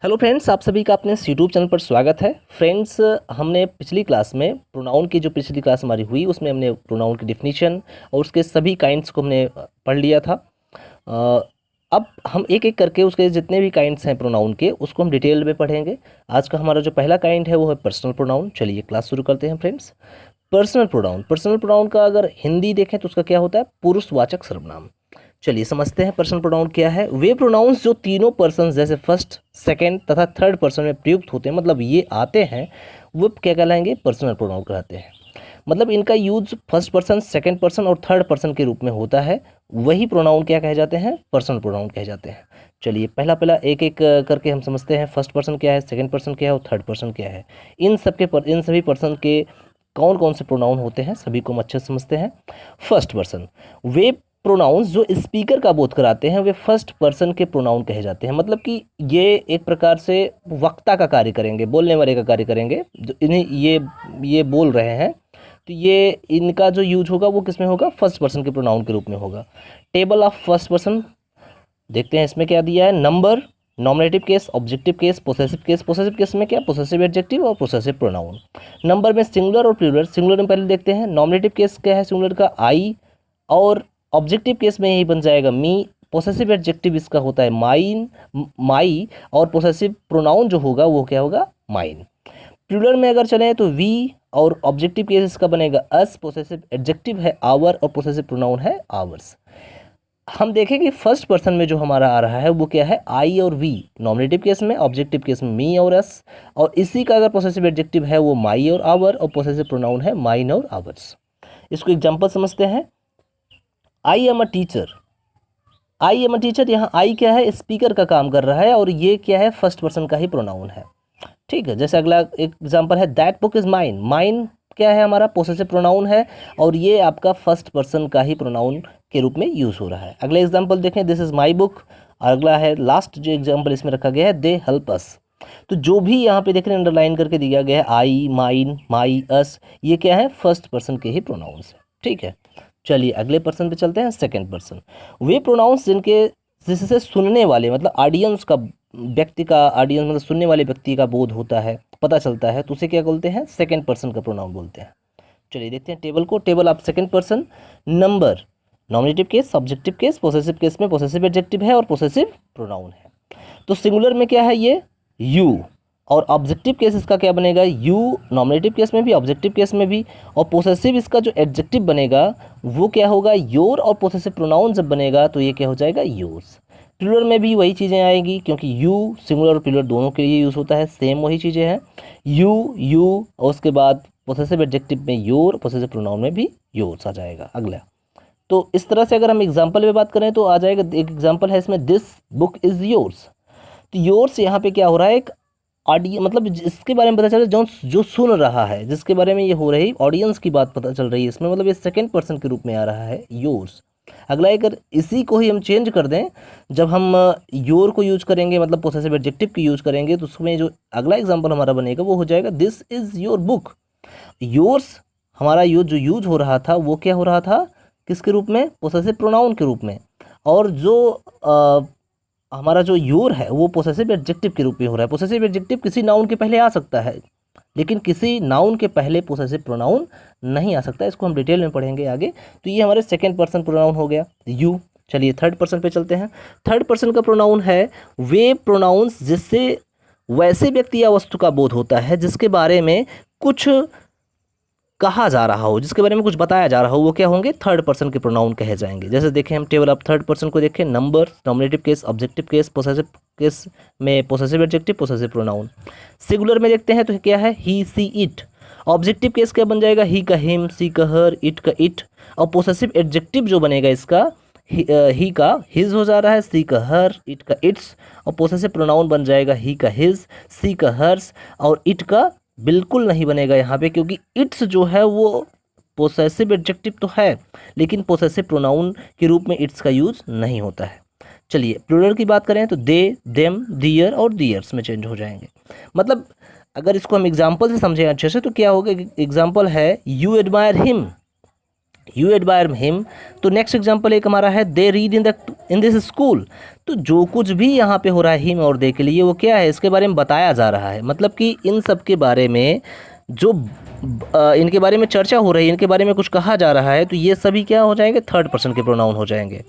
Hello friends, आप सभी का अपने इस यूट्यूब चैनल पर स्वागत है। फ्रेंड्स, हमने पिछली क्लास में प्रोनाउन की जो पिछली क्लास हमारी हुई उसमें हमने प्रोनाउन की डिफिनीशन और उसके सभी काइंड्स को हमने पढ़ लिया था। अब हम एक एक करके उसके जितने भी काइंड्स हैं प्रोनाउन के उसको हम डिटेल में पढ़ेंगे। आज का हमारा जो पहला काइंड है वो है पर्सनल प्रोनाउन। चलिए क्लास शुरू करते हैं फ्रेंड्स। पर्सनल प्रोनाउन का अगर हिंदी देखें तो उसका क्या होता है? पुरुषवाचक सर्वनाम। चलिए समझते हैं पर्सनल प्रोनाउन क्या है। वे प्रोनाउंस जो तीनों पर्सन जैसे फर्स्ट, सेकंड तथा थर्ड पर्सन में प्रयुक्त होते हैं, मतलब ये आते हैं, वो क्या कहलाएंगे? पर्सनल प्रोनाउन कहलाते हैं। मतलब इनका use first person, second person और थर्ड पर्सन के रूप में होता है। वही प्रोनाउन क्या कहे जाते हैं? पर्सनल प्रोनाउन कहे जाते हैं। चलिए पहला पहला एक एक करके हम समझते हैं। फर्स्ट पर्सन क्या है, सेकंड पर्सन क्या है और थर्ड पर्सन क्या है। इन सभी पर्सन के कौन कौन से प्रोनाउन होते हैं सभी को हम अच्छे से समझते हैं। फर्स्ट पर्सन, वे प्रोनाउंस जो स्पीकर का बोध कराते हैं वे फर्स्ट पर्सन के प्रोनाउन कहे जाते हैं। मतलब कि ये एक प्रकार से वक्ता का कार्य करेंगे, बोलने वाले का कार्य करेंगे। जो इन्हें ये बोल रहे हैं तो ये इनका जो यूज होगा वो किस में होगा? फर्स्ट पर्सन के प्रोनाउन के रूप में होगा। टेबल ऑफ फर्स्ट पर्सन देखते हैं, इसमें क्या दिया है? Number, nominative case, objective case, possessive case. Possessive case में क्या? पोसेसिव एडजेक्टिव और पोसेसिव प्रोनाउन। नंबर में सिंगुलर और प्लूरल। सिंगुलर में पहले देखते हैं। नॉमिनेटिव केस क्या है सिंगुलर का? आई, और ऑब्जेक्टिव केस में यही बन जाएगा मी। पोसेसिव एडजेक्टिव इसका होता है माइन, माई, और पोसेसिव प्रोनाउन जो होगा वो क्या होगा? माइन। प्लूरल में अगर चलें तो वी, और ऑब्जेक्टिव केस इसका बनेगा अस। पोसेसिव एडजेक्टिव है आवर और पोसेसिव प्रोनाउन है आवर्स। हम देखें कि फर्स्ट पर्सन में जो हमारा आ रहा है वो क्या है? आई और वी। नॉमिनेटिव केस में, ऑब्जेक्टिव केस में मी और अस, और इसी का अगर पोसेसिव एडजेक्टिव है वो माई और आवर, और पोसेसिव प्रोनाउन है माइन और आवर्स। इसको एग्जांपल समझते हैं। I am a teacher. I am a teacher, यहाँ आई क्या है? स्पीकर का काम कर रहा है, और ये क्या है? फर्स्ट पर्सन का ही प्रोनाउन है। ठीक है। जैसे अगला एक एग्जांपल है, that book is mine. Mine क्या है? हमारा पोसेसिव प्रोनाउन है, और ये आपका फर्स्ट पर्सन का ही प्रोनाउन के रूप में यूज हो रहा है। अगला एग्जांपल देखें, दिस इज माई बुक। अगला है लास्ट जो एग्जांपल इसमें रखा गया है, दे हेल्प अस। तो जो भी यहाँ पे देख रहे हैं अंडरलाइन करके दिया गया है, आई, माइन, माई, अस, ये क्या है? फर्स्ट पर्सन के ही प्रोनाउंस है। ठीक है। चलिए अगले पर्सन पे चलते हैं। सेकंड पर्सन, वे प्रोनाउंस जिससे सुनने वाले मतलब ऑडियंस का, व्यक्ति का, ऑडियंस मतलब सुनने वाले व्यक्ति का बोध होता है, पता चलता है, तो उसे क्या बोलते हैं? सेकंड पर्सन का प्रोनाउन बोलते हैं। चलिए देखते हैं टेबल को। Table of second person. Number, nominative case, subjective case, possessive case में पोसेसिव एडजेक्टिव है और पोसेसिव प्रोनाउन है। तो सिंगुलर में क्या है? ये यू, और ऑब्जेक्टिव केस इसका क्या बनेगा? यू, नॉमिनेटिव केस में भी, ऑब्जेक्टिव केस में भी, और पोसेसिव इसका जो एडजेक्टिव बनेगा वो क्या होगा? योर, और पोसेसिव प्रोनाउन जब बनेगा तो ये क्या हो जाएगा? योर्स। प्लूरल में भी वही चीज़ें आएंगी, क्योंकि यू सिंगुलर और प्लूरल दोनों के लिए यूज़ होता है, सेम वही चीज़ें हैं। यू, और उसके बाद पोसेसिव एडजेक्टिव में योर, पोसेसिव प्रोनाउन में भी योर्स आ जाएगा। अगला, तो इस तरह से अगर हम एग्जाम्पल में बात करें तो आ जाएगा, एक एग्जाम्पल है इसमें, दिस बुक इज़ योर्स। तो योर्स यहाँ पे क्या हो रहा है? एक ऑडियंस, मतलब इसके बारे में पता चल रहा है जो जो सुन रहा है, जिसके बारे में ये हो रही ऑडियंस की बात पता चल रही है इसमें, मतलब ये सेकंड पर्सन के रूप में आ रहा है, योर्स। अगला, अगर इसी को ही हम चेंज कर दें, जब हम योर को यूज करेंगे मतलब पोसेसिव एडजेक्टिव की यूज करेंगे, तो उसमें जो अगला एग्जाम्पल हमारा बनेगा वो हो जाएगा, this is your book. Yours हमारा जो यूज हो रहा था वो क्या हो रहा था? किसके रूप में? पोसेसिव प्रोनाउन के रूप में। और जो हमारा जो योर है वो पोसेसिव एडजेक्टिव के रूप में हो रहा है। पोसेसिव एडजेक्टिव किसी नाउन के पहले आ सकता है, लेकिन किसी नाउन के पहले पोसेसिव प्रोनाउन नहीं आ सकता। इसको हम डिटेल में पढ़ेंगे आगे। तो ये हमारे सेकंड पर्सन प्रोनाउन हो गया, यू। चलिए थर्ड पर्सन पे चलते हैं। थर्ड पर्सन का प्रोनाउन है वे प्रोनाउंस जिससे वैसे व्यक्ति या वस्तु का बोध होता है जिसके बारे में कुछ कहा जा रहा हो, जिसके बारे में कुछ बताया जा रहा हो, वो क्या होंगे? थर्ड पर्सन के प्रोनाउन कहे जाएंगे। जैसे देखें हम टेबल ऑफ थर्ड पर्सन को देखें, number, nominative case, objective case, possessive case में possessive adjective, possessive pronoun. Singular में देखते हैं तो क्या है? He, she, it. Objective case क्या बन जाएगा? ही का हिम, सी का हर, इट का इट। और पोसेसिव एडजेक्टिव जो बनेगा इसका, ही का हिज हो जा रहा है, सी का हर, इट का इट्स। और पोसेसिव प्रोनाउन बन जाएगा ही का हिज, सी का हर्स, और इट का बिल्कुल नहीं बनेगा यहाँ पे, क्योंकि इट्स जो है वो पोसेसिव एडजेक्टिव तो है, लेकिन पोसेसिव प्रोनाउन के रूप में इट्स का यूज नहीं होता है। चलिए प्लूरल की बात करें तो दे, देम, दियर और दियर्स में चेंज हो जाएंगे। मतलब अगर इसको हम एग्जाम्पल से समझें अच्छे से तो क्या होगा? एग्जाम्पल है, you admire him. You admire him. तो नेक्स्ट एग्जाम्पल एक हमारा है they read in this school. तो जो कुछ भी यहाँ पे हो रहा है हिम और दे के लिए वो क्या है, इसके बारे में बताया जा रहा है। मतलब कि इन सब के बारे में जो इनके बारे में चर्चा हो रही है, इनके बारे में कुछ कहा जा रहा है, तो ये सभी क्या हो जाएंगे, थर्ड पर्सन के प्रोनाउन हो जाएंगे।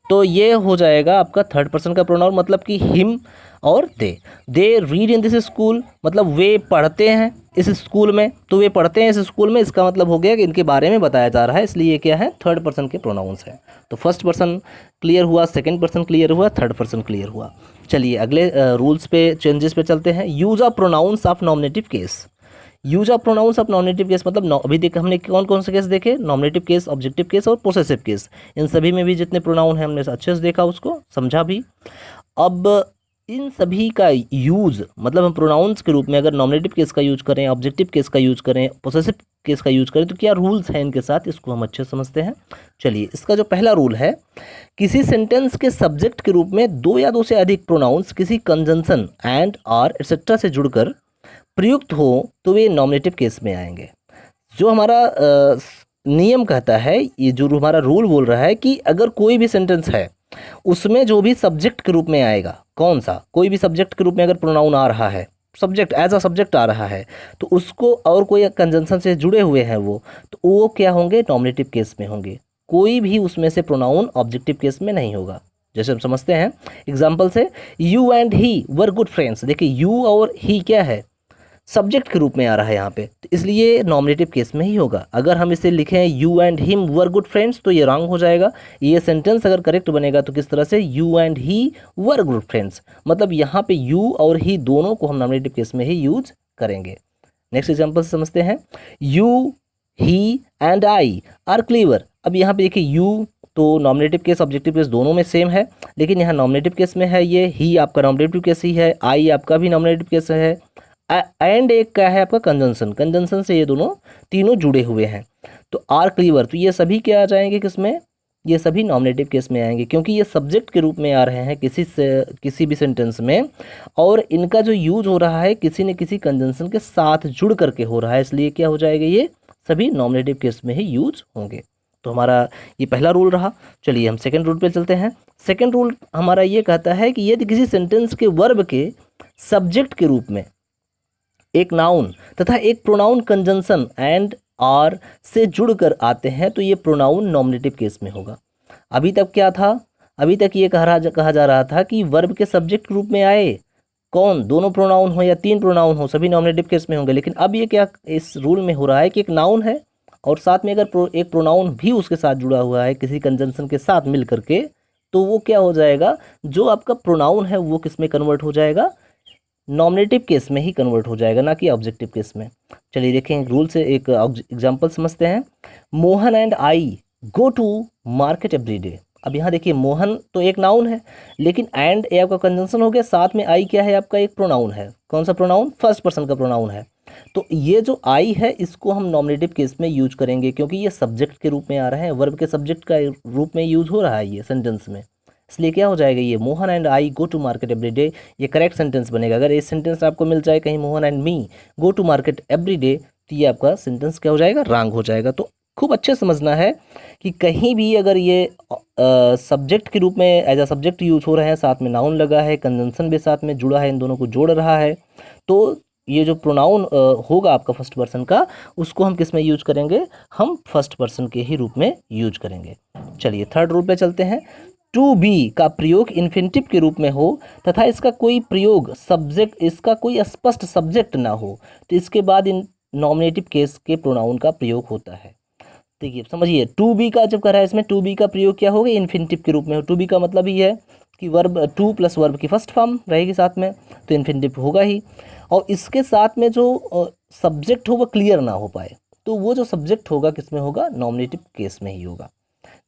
तो ये हो जाएगा आपका थर्ड पर्सन का प्रोनाउन, मतलब कि हिम और they read in this school, मतलब वे पढ़ते हैं इस स्कूल में, तो वे पढ़ते हैं इस स्कूल में, इसका मतलब हो गया कि इनके बारे में बताया जा रहा है, इसलिए ये क्या है, थर्ड पर्सन के प्रोनाउंस हैं। तो फर्स्ट पर्सन क्लियर हुआ, सेकंड पर्सन क्लियर हुआ, थर्ड पर्सन क्लियर हुआ। चलिए अगले रूल्स पे, चेंजेस पे चलते हैं। Use of pronouns of nominative case. Use of pronouns of nominative case मतलब अभी देख हमने कौन कौन से केस देखे, नॉमिनेटिव केस, ऑब्जेक्टिव केस और पोसेसिव केस। इन सभी में भी जितने प्रोनाउन हैं हमने अच्छे से देखा, उसको समझा भी। अब इन सभी का यूज़ मतलब हम प्रोनाउंस के रूप में अगर नॉमिनेटिव केस का यूज करें, ऑब्जेक्टिव केस का यूज करें, पोसेसिव केस का यूज करें, तो क्या रूल्स हैं इनके साथ, इसको हम अच्छे से समझते हैं। चलिए इसका जो पहला रूल है, किसी सेंटेंस के सब्जेक्ट के रूप में दो या दो से अधिक प्रोनाउंस किसी कंजंक्शन एंड आर एक्सेट्रा से जुड़कर प्रयुक्त हो तो वे नॉमिनेटिव केस में आएंगे। जो हमारा नियम कहता है, ये जो हमारा रूल बोल रहा है कि अगर कोई भी सेंटेंस है उसमें जो भी सब्जेक्ट के रूप में आएगा, कौन सा, कोई भी सब्जेक्ट के रूप में अगर प्रोनाउन आ रहा है, सब्जेक्ट एज अ सब्जेक्ट आ रहा है, तो उसको और कोई कंजंक्शन से जुड़े हुए हैं तो वो क्या होंगे, नॉमिनेटिव केस में होंगे। कोई भी उसमें से प्रोनाउन ऑब्जेक्टिव केस में नहीं होगा। जैसे हम समझते हैं एग्जाम्पल से, you and he were good friends. देखिए यू और ही क्या है, सब्जेक्ट के रूप में आ रहा है यहाँ पे, तो इसलिए नॉमिनेटिव केस में ही होगा। अगर हम इसे लिखें you and him were good friends, तो ये रॉन्ग हो जाएगा। ये सेंटेंस अगर करेक्ट बनेगा तो किस तरह से, you and he were good friends, मतलब यहाँ पे यू और ही दोनों को हम नॉमिनेटिव केस में ही यूज करेंगे। नेक्स्ट एग्जाम्पल समझते हैं, you he and I are clever. अब यहाँ पे देखिए यू तो नॉमिनेटिव केस ऑब्जेक्टिव केस दोनों में सेम है, लेकिन यहाँ नॉमिनेटिव केस में है, ये ही आपका नॉमिनेटिव केस ही है, आई आपका भी नॉमिनेटिव केस है, एंड एक क्या है आपका कंजंक्शन, कंजंक्शन से ये दोनों तीनों जुड़े हुए हैं। तो आर क्लीवर, तो ये सभी क्या आ जाएंगे किसमें, ये सभी नॉमिनेटिव केस में आएंगे, क्योंकि ये सब्जेक्ट के रूप में आ रहे हैं किसी भी सेंटेंस में, और इनका जो यूज हो रहा है किसी न किसी कंजंक्शन के साथ जुड़ करके हो रहा है, इसलिए क्या हो जाएगा, ये सभी नॉमिनेटिव केस में ही यूज होंगे। तो हमारा ये पहला रूल रहा। चलिए हम सेकेंड रूल पे चलते हैं। सेकेंड रूल हमारा ये कहता है कि यदि किसी सेंटेंस के वर्ब के सब्जेक्ट के रूप में एक नाउन तथा एक प्रोनाउन कंजंक्शन एंड आर से जुड़कर आते हैं तो ये प्रोनाउन नॉमिनेटिव केस में होगा। अभी तक क्या था, अभी तक ये कहा जा रहा था कि वर्ब के सब्जेक्ट के रूप में आए कौन, दोनों प्रोनाउन हो या तीन प्रोनाउन हो, सभी नॉमिनेटिव केस में होंगे। लेकिन अब ये क्या इस रूल में हो रहा है कि एक नाउन है और साथ में अगर एक प्रोनाउन भी उसके साथ जुड़ा हुआ है किसी कंजंक्शन के साथ मिल करके, तो वो क्या हो जाएगा, जो आपका प्रोनाउन है वो किस में कन्वर्ट हो जाएगा, नॉमिनेटिव केस में ही कन्वर्ट हो जाएगा, ना कि ऑब्जेक्टिव केस में। चलिए देखें रूल से एक एग्जांपल समझते हैं। Mohan and I go to market every day. अब यहाँ देखिए मोहन तो एक नाउन है, लेकिन एंड ए आपका कंजंक्शन हो गया, साथ में आई क्या है आपका एक प्रोनाउन है। कौन सा प्रोनाउन, फर्स्ट पर्सन का प्रोनाउन है। तो ये जो आई है इसको हम नॉमिनेटिव केस में यूज करेंगे, क्योंकि ये सब्जेक्ट के रूप में आ रहा है, वर्ब के सब्जेक्ट का रूप में यूज हो रहा है ये सेंटेंस में, इसलिए क्या हो जाएगा, ये Mohan and I go to market every day, ये करेक्ट सेंटेंस बनेगा। अगर ये सेंटेंस आपको मिल जाए कहीं Mohan and me go to market every day, तो ये आपका सेंटेंस क्या हो जाएगा, रॉन्ग हो जाएगा। तो खूब अच्छे समझना है कि कहीं भी अगर ये सब्जेक्ट के रूप में एज अ सब्जेक्ट यूज हो रहे हैं, साथ में नाउन लगा है, कंजंक्शन भी साथ में जुड़ा है, इन दोनों को जोड़ रहा है, तो ये जो प्रोनाउन होगा आपका फर्स्ट पर्सन का, उसको हम किस में यूज करेंगे, हम फर्स्ट पर्सन के ही रूप में यूज करेंगे। चलिए थर्ड रूल पे चलते हैं। टू बी का प्रयोग इन्फिनिटिव के रूप में हो तथा इसका कोई प्रयोग सब्जेक्ट, इसका कोई स्पष्ट सब्जेक्ट ना हो, तो इसके बाद इन नॉमिनेटिव केस के प्रोनाउन का प्रयोग होता है। देखिए समझिए, टू बी का जब कर रहा है इसमें, टू बी का प्रयोग क्या होगा, इन्फिनिटिव के रूप में हो। टू बी का मतलब ही है कि वर्ब टू प्लस वर्ब की फर्स्ट फॉर्म रहेगी साथ में, तो इन्फिनिटिव होगा ही। और इसके साथ में जो सब्जेक्ट हो वो क्लियर ना हो पाए, तो वो जो सब्जेक्ट होगा किस में होगा, नॉमिनेटिव केस में ही होगा।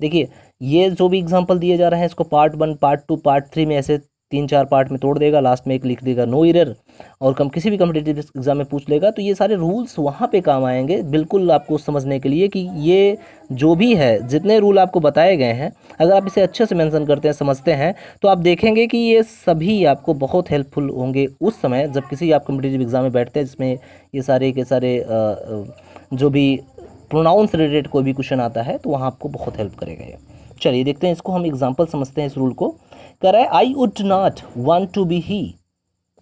देखिए ये जो भी एग्जांपल दिए जा रहे हैं, इसको पार्ट 1, पार्ट 2, पार्ट 3 में ऐसे 3-4 पार्ट में तोड़ देगा, लास्ट में एक लिख देगा नो एरर, और किसी भी कॉम्पिटिटिव एग्जाम में पूछ लेगा, तो ये सारे रूल्स वहाँ पे काम आएंगे बिल्कुल आपको समझने के लिए कि ये जो भी है, जितने रूल आपको बताए गए हैं, अगर आप इसे अच्छे से मेंशन करते हैं, समझते हैं, तो आप देखेंगे कि ये सभी आपको बहुत हेल्पफुल होंगे उस समय जब किसी आप कॉम्पिटिटिव एग्जाम में बैठते हैं, जिसमें ये सारे के सारे जो भी प्रोनाउन से रिलेटेड कोई भी क्वेश्चन आता है तो वहाँ आपको बहुत हेल्प करेगा ये। चलिए देखते हैं इसको, हम एग्जाम्पल समझते हैं इस रूल को। कह रहा है I would not want to be he,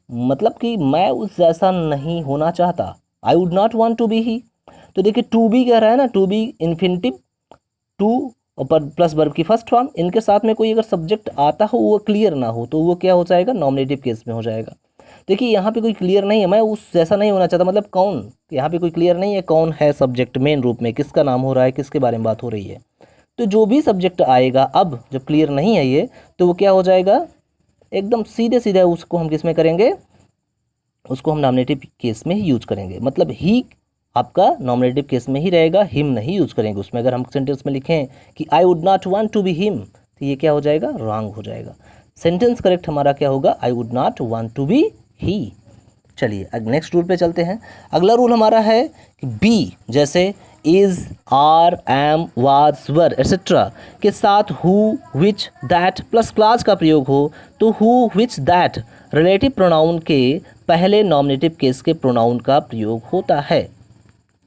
मतलब कि मैं उस जैसा नहीं होना चाहता। I would not want to be he, तो देखिए टू बी कह रहा है ना, टू बी इन्फिनिटिव, टू और प्लस वर्ब की फर्स्ट फॉर्म, इनके साथ में कोई अगर सब्जेक्ट आता हो वो क्लियर ना हो तो वो क्या हो जाएगा, नॉमिनेटिव केस में हो जाएगा। देखिए यहाँ पे कोई क्लियर नहीं है, मैं उस जैसा नहीं होना चाहता, मतलब कौन, यहाँ पे कोई क्लियर नहीं है कौन है सब्जेक्ट मेन रूप में, किसका नाम हो रहा है, किसके बारे में बात हो रही है। तो जो भी सब्जेक्ट आएगा अब जब क्लियर नहीं है ये, तो वो क्या हो जाएगा, एकदम सीधे सीधे उसको हम किस में करेंगे, उसको हम नॉमिनेटिव केस में ही यूज करेंगे। मतलब ही आपका नॉमिनेटिव केस में ही रहेगा, हिम नहीं यूज करेंगे उसमें। अगर हम सेंटेंस में लिखें कि I would not want to be him, तो ये क्या हो जाएगा, रॉन्ग हो जाएगा। सेंटेंस करेक्ट हमारा क्या होगा, I would not want to be he. चलिए अब नेक्स्ट रूल पे चलते हैं। अगला रूल हमारा है कि बी, जैसे is, are, am, was, were etcetera के साथ who, which, that plus clause का प्रयोग हो तो who, which, that relative pronoun के पहले नॉमिनेटिव केस के प्रोनाउन का प्रयोग होता है।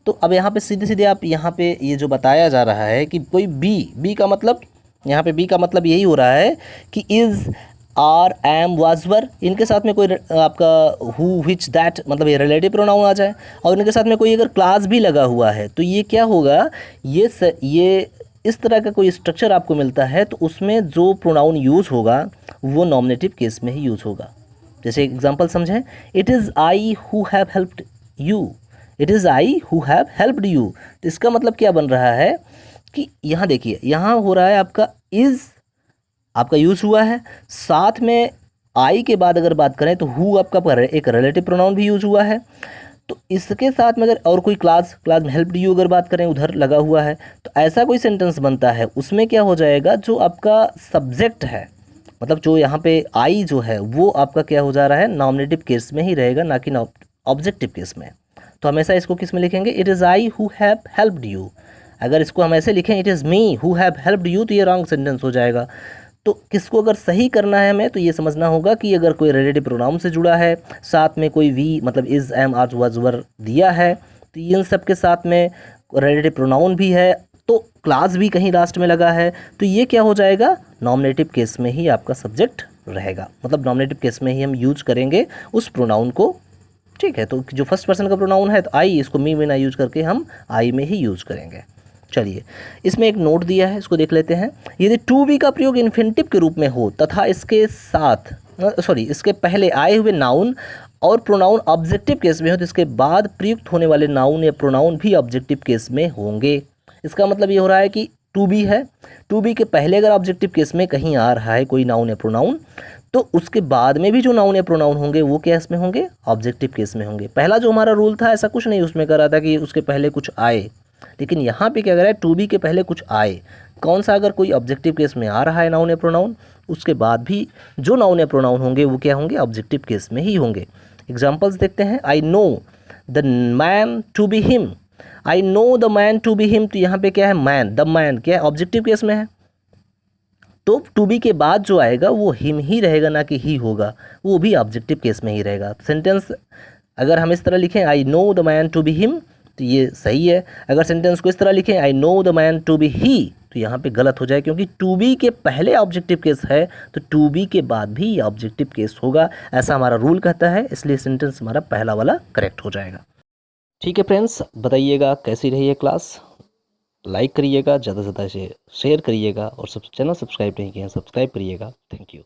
तो अब यहाँ पे सीधे सीधे आप यहाँ पे ये जो बताया जा रहा है कि कोई बी का मतलब, यहाँ पे बी का मतलब यही हो रहा है कि इज़, आर, एम, वाज, वर, इनके साथ में कोई आपका हु, विच, दैट मतलब ये रिलेटिव प्रोनाउन आ जाए और इनके साथ में कोई अगर क्लास भी लगा हुआ है तो ये क्या होगा, ये इस तरह का कोई स्ट्रक्चर आपको मिलता है तो उसमें जो प्रोनाउन यूज़ होगा वो नॉमिनेटिव केस में ही यूज़ होगा। जैसे एग्जांपल समझें, it is I who have helped you, it is I who have helped you. तो इसका मतलब क्या बन रहा है कि यहाँ देखिए, यहाँ हो रहा है आपका इज़ आपका यूज़ हुआ है, साथ में आई के बाद अगर बात करें तो हु आपका एक रिलेटिव प्रोनाउन भी यूज़ हुआ है। तो इसके साथ में अगर और कोई क्लास में हेल्प्ड यू अगर बात करें उधर लगा हुआ है तो ऐसा कोई सेंटेंस बनता है, उसमें क्या हो जाएगा, जो आपका सब्जेक्ट है, मतलब जो यहाँ पे आई जो है वो आपका क्या हो जा रहा है, नॉमिनेटिव केस में ही रहेगा, ना कि ऑब्जेक्टिव केस में। तो हमेशा इसको किस में लिखेंगे, it is I who have helped you. अगर इसको हम ऐसे लिखें, it is me who have helped you, तो ये रॉन्ग सेंटेंस हो जाएगा। तो किसको अगर सही करना है हमें, तो ये समझना होगा कि अगर कोई रिलेटिव प्रोनाउन से जुड़ा है, साथ में कोई वी मतलब इज़, एम, आर, वाज, वर दिया है, तो इन सब के साथ में रिलेटिव प्रोनाउन भी है, तो क्लास भी कहीं लास्ट में लगा है, तो ये क्या हो जाएगा, नॉमिनेटिव केस में ही आपका सब्जेक्ट रहेगा। मतलब नॉमिनेटिव केस में ही हम यूज करेंगे उस प्रोनाउन को। ठीक है, तो जो फर्स्ट पर्सन का प्रोनाउन है तो आई, इसको मी में ना यूज करके हम आई में ही यूज करेंगे। चलिए इसमें एक नोट दिया है, इसको देख लेते हैं। यदि टू बी का प्रयोग इन्फिनिटिव के रूप में हो तथा इसके साथ इसके पहले आए हुए नाउन और प्रोनाउन ऑब्जेक्टिव केस में हो तो इसके बाद प्रयुक्त होने वाले नाउन या प्रोनाउन भी ऑब्जेक्टिव केस में होंगे। इसका मतलब ये हो रहा है कि टू बी है, टू बी के पहले अगर ऑब्जेक्टिव केस में कहीं आ रहा है कोई नाउन या प्रोनाउन, तो उसके बाद में भी जो नाउन या प्रोनाउन होंगे वो केस में होंगे, ऑब्जेक्टिव केस में होंगे। पहला जो हमारा रूल था ऐसा कुछ नहीं उसमें कर रहा था कि उसके पहले कुछ आए, लेकिन यहाँ पे क्या कर रहा है, टू बी के पहले कुछ आए। कौन सा, अगर कोई ऑब्जेक्टिव केस में आ रहा है नाउन या प्रोनाउन, उसके बाद भी जो नाउन या प्रोनाउन होंगे वो क्या होंगे, ऑब्जेक्टिव केस में ही होंगे। एग्जाम्पल्स देखते हैं। I know the man to be him, I know the man to be him, तो यहाँ पे क्या है, मैन, द मैन क्या है, ऑब्जेक्टिव केस में है, तो टू बी के बाद जो आएगा वो हिम ही रहेगा, ना कि ही होगा, वो भी ऑब्जेक्टिव केस में ही रहेगा। सेंटेंस अगर हम इस तरह लिखें, I know the man to be him, तो ये सही है। अगर सेंटेंस को इस तरह लिखें, I know the man to be he, तो यहाँ पे गलत हो जाए, क्योंकि टू बी के पहले ऑब्जेक्टिव केस है तो टू बी के बाद भी ऑब्जेक्टिव केस होगा, ऐसा हमारा रूल कहता है, इसलिए सेंटेंस हमारा पहला वाला करेक्ट हो जाएगा। ठीक है फ्रेंड्स, बताइएगा कैसी रही है क्लास, लाइक करिएगा, ज़्यादा से ज़्यादा शेयर करिएगा और चैनल सब्सक्राइब नहीं किए हैं सब्सक्राइब करिएगा। Thank you.